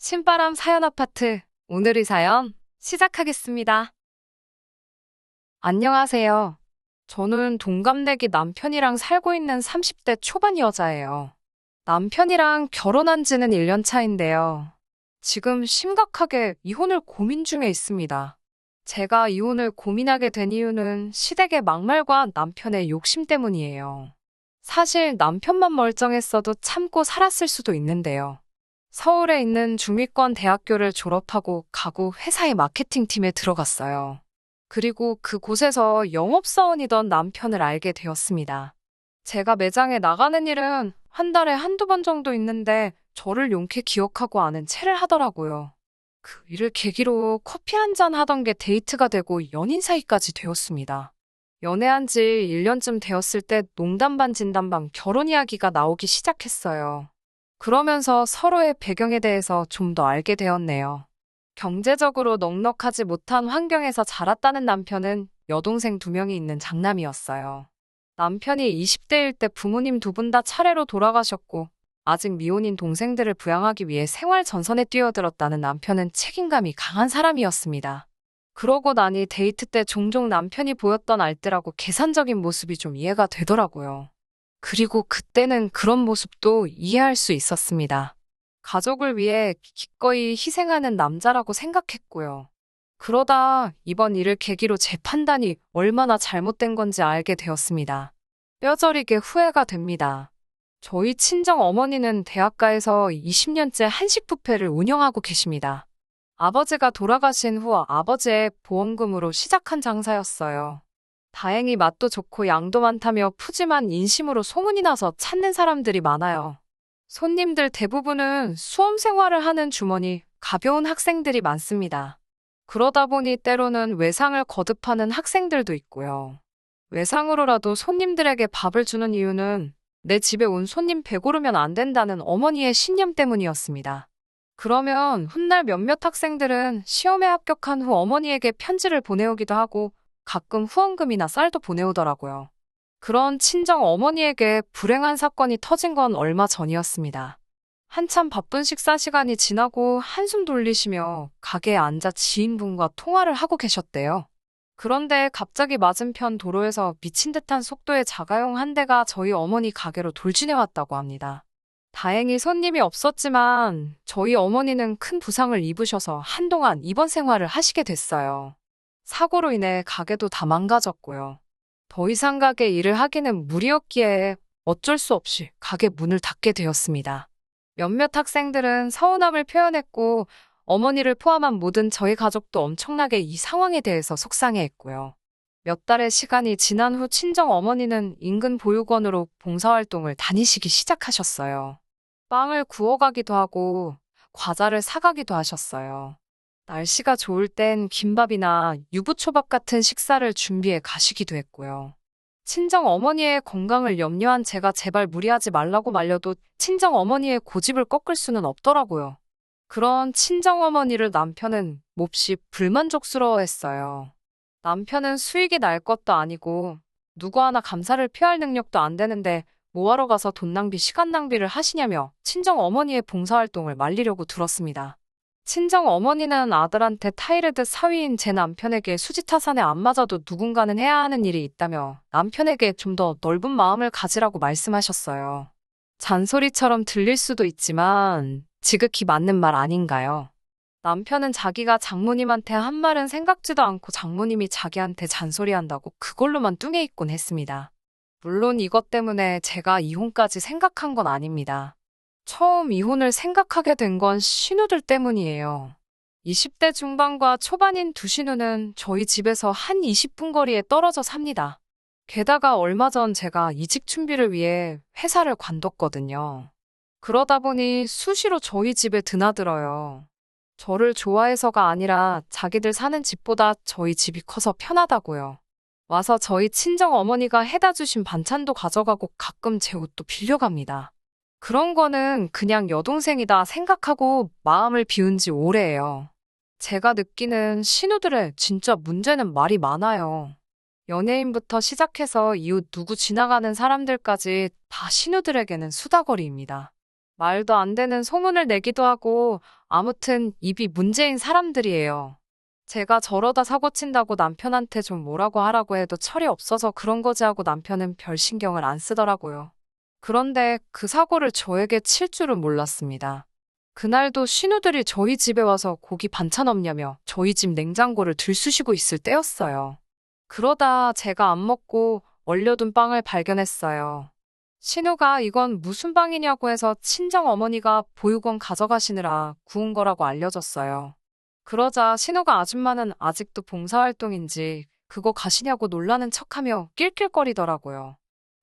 신바람 사연 아파트. 오늘의 사연 시작하겠습니다. 안녕하세요. 저는 동갑내기 남편이랑 살고 있는 30대 초반 여자예요. 남편이랑 결혼한 지는 1년 차인데요. 지금 심각하게 이혼을 고민 중에 있습니다. 제가 이혼을 고민하게 된 이유는 시댁의 막말과 남편의 욕심 때문이에요. 사실 남편만 멀쩡했어도 참고 살았을 수도 있는데요. 서울에 있는 중위권 대학교를 졸업하고 가구 회사의 마케팅팀에 들어갔어요. 그리고 그곳에서 영업사원이던 남편을 알게 되었습니다. 제가 매장에 나가는 일은 한 달에 한두 번 정도 있는데 저를 용케 기억하고 아는 체를 하더라고요. 그 일을 계기로 커피 한 잔 하던 게 데이트가 되고 연인 사이까지 되었습니다. 연애한 지 1년쯤 되었을 때 농담 반 진담 반 결혼 이야기가 나오기 시작했어요. 그러면서 서로의 배경에 대해서 좀 더 알게 되었네요. 경제적으로 넉넉하지 못한 환경에서 자랐다는 남편은 여동생 2명이 있는 장남이었어요. 남편이 20대일 때 부모님 2분 다 차례로 돌아가셨고 아직 미혼인 동생들을 부양하기 위해 생활 전선에 뛰어들었다는 남편은 책임감이 강한 사람이었습니다. 그러고 나니 데이트 때 종종 남편이 보였던 알뜰하고 계산적인 모습이 좀 이해가 되더라고요. 그리고 그때는 그런 모습도 이해할 수 있었습니다. 가족을 위해 기꺼이 희생하는 남자라고 생각했고요. 그러다 이번 일을 계기로 제 판단이 얼마나 잘못된 건지 알게 되었습니다. 뼈저리게 후회가 됩니다. 저희 친정 어머니는 대학가에서 20년째 한식 뷔페를 운영하고 계십니다. 아버지가 돌아가신 후 아버지의 보험금으로 시작한 장사였어요. 다행히 맛도 좋고 양도 많다며 푸짐한 인심으로 소문이 나서 찾는 사람들이 많아요. 손님들 대부분은 수험 생활을 하는 주머니, 가벼운 학생들이 많습니다. 그러다 보니 때로는 외상을 거듭하는 학생들도 있고요. 외상으로라도 손님들에게 밥을 주는 이유는 내 집에 온 손님 배고르면 안 된다는 어머니의 신념 때문이었습니다. 그러면 훗날 몇몇 학생들은 시험에 합격한 후 어머니에게 편지를 보내오기도 하고 가끔 후원금이나 쌀도 보내오더라고요. 그런 친정 어머니에게 불행한 사건이 터진 건 얼마 전이었습니다. 한참 바쁜 식사 시간이 지나고 한숨 돌리시며 가게에 앉아 지인분과 통화를 하고 계셨대요. 그런데 갑자기 맞은편 도로에서 미친 듯한 속도의 자가용 한 대가 저희 어머니 가게로 돌진해 왔다고 합니다. 다행히 손님이 없었지만 저희 어머니는 큰 부상을 입으셔서 한동안 입원 생활을 하시게 됐어요. 사고로 인해 가게도 다 망가졌고요. 더 이상 가게 일을 하기는 무리였기에 어쩔 수 없이 가게 문을 닫게 되었습니다. 몇몇 학생들은 서운함을 표현했고 어머니를 포함한 모든 저희 가족도 엄청나게 이 상황에 대해서 속상해했고요. 몇 달의 시간이 지난 후 친정 어머니는 인근 보육원으로 봉사활동을 다니시기 시작하셨어요. 빵을 구워가기도 하고 과자를 사가기도 하셨어요. 날씨가 좋을 땐 김밥이나 유부초밥 같은 식사를 준비해 가시기도 했고요. 친정 어머니의 건강을 염려한 제가 제발 무리하지 말라고 말려도 친정 어머니의 고집을 꺾을 수는 없더라고요. 그런 친정 어머니를 남편은 몹시 불만족스러워했어요. 남편은 수익이 날 것도 아니고 누구 하나 감사를 표할 능력도 안 되는데 뭐하러 가서 돈 낭비, 시간 낭비를 하시냐며 친정 어머니의 봉사활동을 말리려고 들었습니다. 친정 어머니는 아들한테 타이레드 사위인 제 남편에게 수지타산에 안 맞아도 누군가는 해야 하는 일이 있다며 남편에게 좀 더 넓은 마음을 가지라고 말씀하셨어요. 잔소리처럼 들릴 수도 있지만 지극히 맞는 말 아닌가요? 남편은 자기가 장모님한테 한 말은 생각지도 않고 장모님이 자기한테 잔소리한다고 그걸로만 뚱해 있곤 했습니다. 물론 이것 때문에 제가 이혼까지 생각한 건 아닙니다. 처음 이혼을 생각하게 된 건 신우들 때문이에요. 20대 중반과 초반인 두 신우는 저희 집에서 한 20분 거리에 떨어져 삽니다. 게다가 얼마 전 제가 이직 준비를 위해 회사를 관뒀거든요. 그러다 보니 수시로 저희 집에 드나들어요. 저를 좋아해서가 아니라 자기들 사는 집보다 저희 집이 커서 편하다고요. 와서 저희 친정 어머니가 해다 주신 반찬도 가져가고 가끔 제 옷도 빌려갑니다. 그런 거는 그냥 여동생이다 생각하고 마음을 비운 지 오래예요. 제가 느끼는 신우들의 진짜 문제는 말이 많아요. 연예인부터 시작해서 이웃 누구 지나가는 사람들까지 다 신우들에게는 수다거리입니다. 말도 안 되는 소문을 내기도 하고 아무튼 입이 문제인 사람들이에요. 제가 저러다 사고 친다고 남편한테 좀 뭐라고 하라고 해도 철이 없어서 그런 거지 하고 남편은 별 신경을 안 쓰더라고요. 그런데 그 사고를 저에게 칠 줄은 몰랐습니다. 그날도 신우들이 저희 집에 와서 고기 반찬 없냐며 저희 집 냉장고를 들쑤시고 있을 때였어요. 그러다 제가 안 먹고 얼려둔 빵을 발견했어요. 신우가 이건 무슨 빵이냐고 해서 친정 어머니가 보육원 가져가시느라 구운 거라고 알려줬어요. 그러자 신우가 아줌마는 아직도 봉사활동인지 그거 가시냐고 놀라는 척하며 낄낄거리더라고요.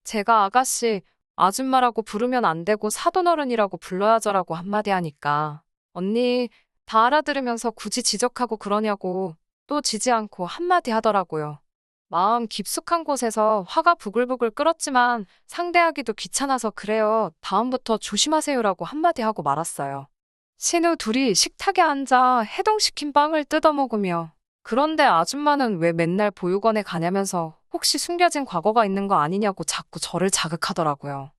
제가 아가씨, 아줌마라고 부르면 안 되고 사돈어른이라고 불러야죠라고 한마디 하니까 언니 다 알아들으면서 굳이 지적하고 그러냐고 또 지지 않고 한마디 하더라고요. 마음 깊숙한 곳에서 화가 부글부글 끓었지만 상대하기도 귀찮아서 그래요. 다음부터 조심하세요라고 한마디 하고 말았어요. 신우 둘이 식탁에 앉아 해동시킨 빵을 뜯어먹으며 그런데 아줌마는 왜 맨날 보육원에 가냐면서 혹시 숨겨진 과거가 있는 거 아니냐고 자꾸 저를 자극하더라고요.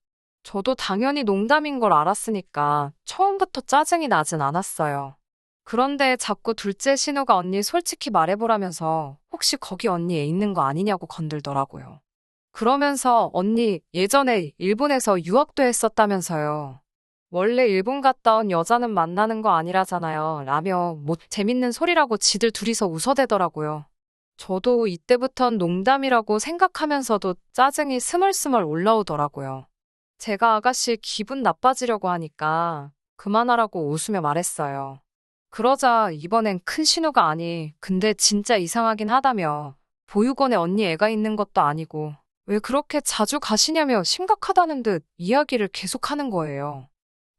저도 당연히 농담인 걸 알았으니까 처음부터 짜증이 나진 않았어요. 그런데 자꾸 둘째 신우가 언니 솔직히 말해보라면서 혹시 거기 언니 애 있는 거 아니냐고 건들더라고요. 그러면서 언니 예전에 일본에서 유학도 했었다면서요. 원래 일본 갔다 온 여자는 만나는 거 아니라잖아요. 라며 뭐 재밌는 소리라고 지들 둘이서 웃어대더라고요. 저도 이때부턴 농담이라고 생각하면서도 짜증이 스멀스멀 올라오더라고요. 제가 아가씨 기분 나빠지려고 하니까 그만하라고 웃으며 말했어요. 그러자 이번엔 큰 신우가 아니, 근데 진짜 이상하긴 하다며 보육원에 언니 애가 있는 것도 아니고 왜 그렇게 자주 가시냐며 심각하다는 듯 이야기를 계속하는 거예요.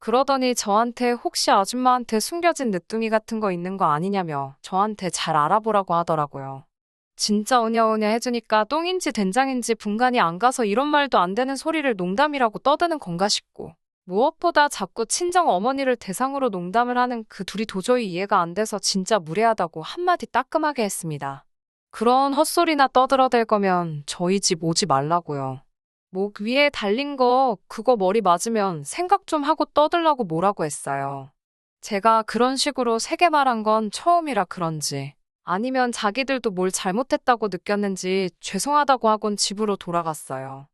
그러더니 저한테 혹시 아줌마한테 숨겨진 늦둥이 같은 거 있는 거 아니냐며 저한테 잘 알아보라고 하더라고요. 진짜 오냐오냐 해주니까 똥인지 된장인지 분간이 안 가서 이런 말도 안 되는 소리를 농담이라고 떠드는 건가 싶고 무엇보다 자꾸 친정 어머니를 대상으로 농담을 하는 그 둘이 도저히 이해가 안 돼서 진짜 무례하다고 한마디 따끔하게 했습니다. 그런 헛소리나 떠들어댈 거면 저희 집 오지 말라고요. 목 위에 달린 거 그거 머리 맞으면 생각 좀 하고 떠들라고 뭐라고 했어요. 제가 그런 식으로 세게 말한 건 처음이라 그런지 아니면 자기들도 뭘 잘못했다고 느꼈는지 죄송하다고 하곤 집으로 돌아갔어요.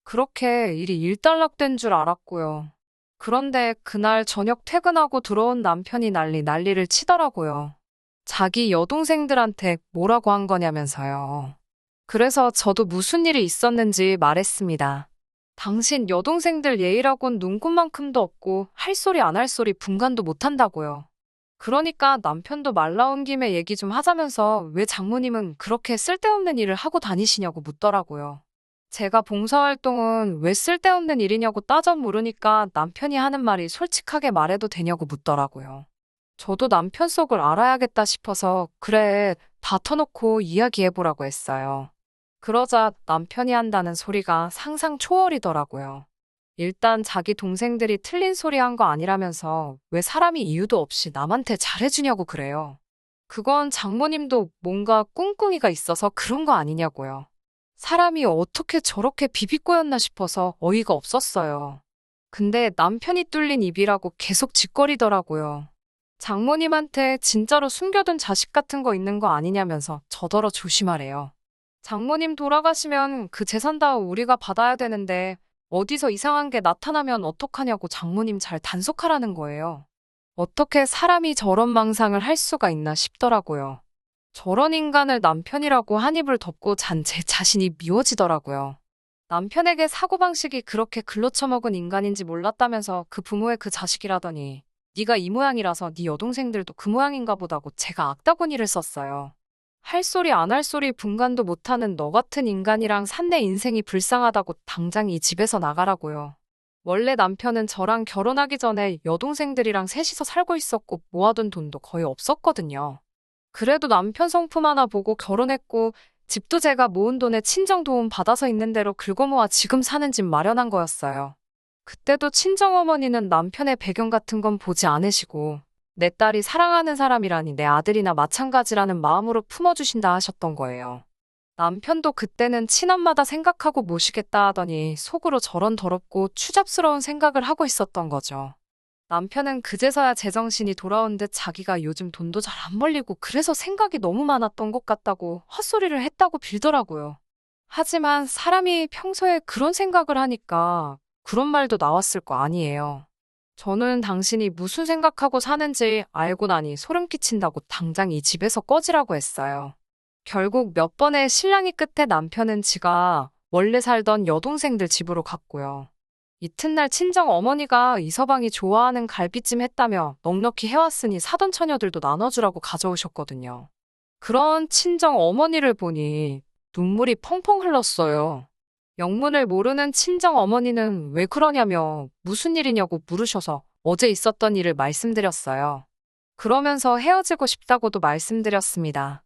그렇게 일이 일단락된 줄 알았고요. 그런데 그날 저녁 퇴근하고 들어온 남편이 난리를 치더라고요. 자기 여동생들한테 뭐라고 한 거냐면서요. 그래서 저도 무슨 일이 있었는지 말했습니다. 당신 여동생들 예의라곤 눈꽃만큼도 없고 할 소리 안 할 소리 분간도 못한다고요. 그러니까 남편도 말 나온 김에 얘기 좀 하자면서 왜 장모님은 그렇게 쓸데없는 일을 하고 다니시냐고 묻더라고요. 제가 봉사활동은 왜 쓸데없는 일이냐고 따져 물으니까 남편이 하는 말이 솔직하게 말해도 되냐고 묻더라고요. 저도 남편 속을 알아야겠다 싶어서 그래, 다 터놓고 이야기해보라고 했어요. 그러자 남편이 한다는 소리가 상상 초월이더라고요. 일단 자기 동생들이 틀린 소리 한 거 아니라면서 왜 사람이 이유도 없이 남한테 잘해주냐고 그래요. 그건 장모님도 뭔가 꿍꿍이가 있어서 그런 거 아니냐고요. 사람이 어떻게 저렇게 비비꼬였나 싶어서 어이가 없었어요. 근데 남편이 뚫린 입이라고 계속 짓거리더라고요. 장모님한테 진짜로 숨겨둔 자식 같은 거 있는 거 아니냐면서 저더러 조심하래요. 장모님 돌아가시면 그 재산 다 우리가 받아야 되는데 어디서 이상한 게 나타나면 어떡하냐고 장모님 잘 단속하라는 거예요. 어떻게 사람이 저런 망상을 할 수가 있나 싶더라고요. 저런 인간을 남편이라고 한 입을 덮고 잔 제 자신이 미워지더라고요. 남편에게 사고방식이 그렇게 글러쳐먹은 인간인지 몰랐다면서 그 부모의 그 자식이라더니 네가 이 모양이라서 네 여동생들도 그 모양인가 보다고 제가 악다구니를 썼어요. 할 소리 안 할 소리 분간도 못하는 너 같은 인간이랑 산 내 인생이 불쌍하다고 당장 이 집에서 나가라고요. 원래 남편은 저랑 결혼하기 전에 여동생들이랑 셋이서 살고 있었고 모아둔 돈도 거의 없었거든요. 그래도 남편 성품 하나 보고 결혼했고 집도 제가 모은 돈에 친정 도움 받아서 있는 대로 긁어모아 지금 사는 집 마련한 거였어요. 그때도 친정어머니는 남편의 배경 같은 건 보지 않으시고 내 딸이 사랑하는 사람이라니 내 아들이나 마찬가지라는 마음으로 품어주신다 하셨던 거예요. 남편도 그때는 친엄마다 생각하고 모시겠다 하더니 속으로 저런 더럽고 추잡스러운 생각을 하고 있었던 거죠. 남편은 그제서야 제정신이 돌아온 듯 자기가 요즘 돈도 잘 안 벌리고 그래서 생각이 너무 많았던 것 같다고 헛소리를 했다고 빌더라고요. 하지만 사람이 평소에 그런 생각을 하니까 그런 말도 나왔을 거 아니에요. 저는 당신이 무슨 생각하고 사는지 알고 나니 소름 끼친다고 당장 이 집에서 꺼지라고 했어요. 결국 몇 번의 실랑이 끝에 남편은 지가 원래 살던 여동생들 집으로 갔고요. 이튿날 친정 어머니가 이서방이 좋아하는 갈비찜 했다며 넉넉히 해왔으니 사돈 처녀들도 나눠주라고 가져오셨거든요. 그런 친정 어머니를 보니 눈물이 펑펑 흘렀어요. 영문을 모르는 친정 어머니는 왜 그러냐며 무슨 일이냐고 물으셔서 어제 있었던 일을 말씀드렸어요. 그러면서 헤어지고 싶다고도 말씀드렸습니다.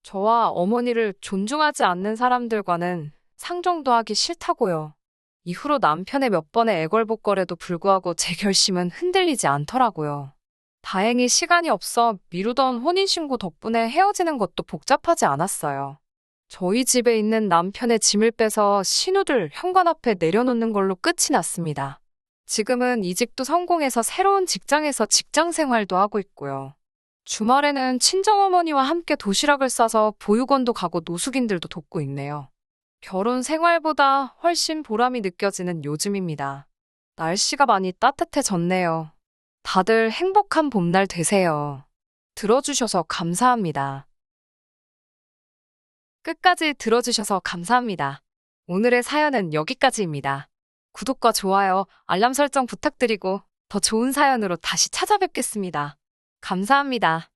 저와 어머니를 존중하지 않는 사람들과는 상종도 하기 싫다고요. 이후로 남편의 몇 번의 애걸복걸에도 불구하고 제 결심은 흔들리지 않더라고요. 다행히 시간이 없어 미루던 혼인신고 덕분에 헤어지는 것도 복잡하지 않았어요. 저희 집에 있는 남편의 짐을 빼서 신우들 현관 앞에 내려놓는 걸로 끝이 났습니다. 지금은 이직도 성공해서 새로운 직장에서 직장 생활도 하고 있고요. 주말에는 친정어머니와 함께 도시락을 싸서 보육원도 가고 노숙인들도 돕고 있네요. 결혼 생활보다 훨씬 보람이 느껴지는 요즘입니다. 날씨가 많이 따뜻해졌네요. 다들 행복한 봄날 되세요. 들어주셔서 감사합니다. 끝까지 들어주셔서 감사합니다. 오늘의 사연은 여기까지입니다. 구독과 좋아요, 알람 설정 부탁드리고 더 좋은 사연으로 다시 찾아뵙겠습니다. 감사합니다.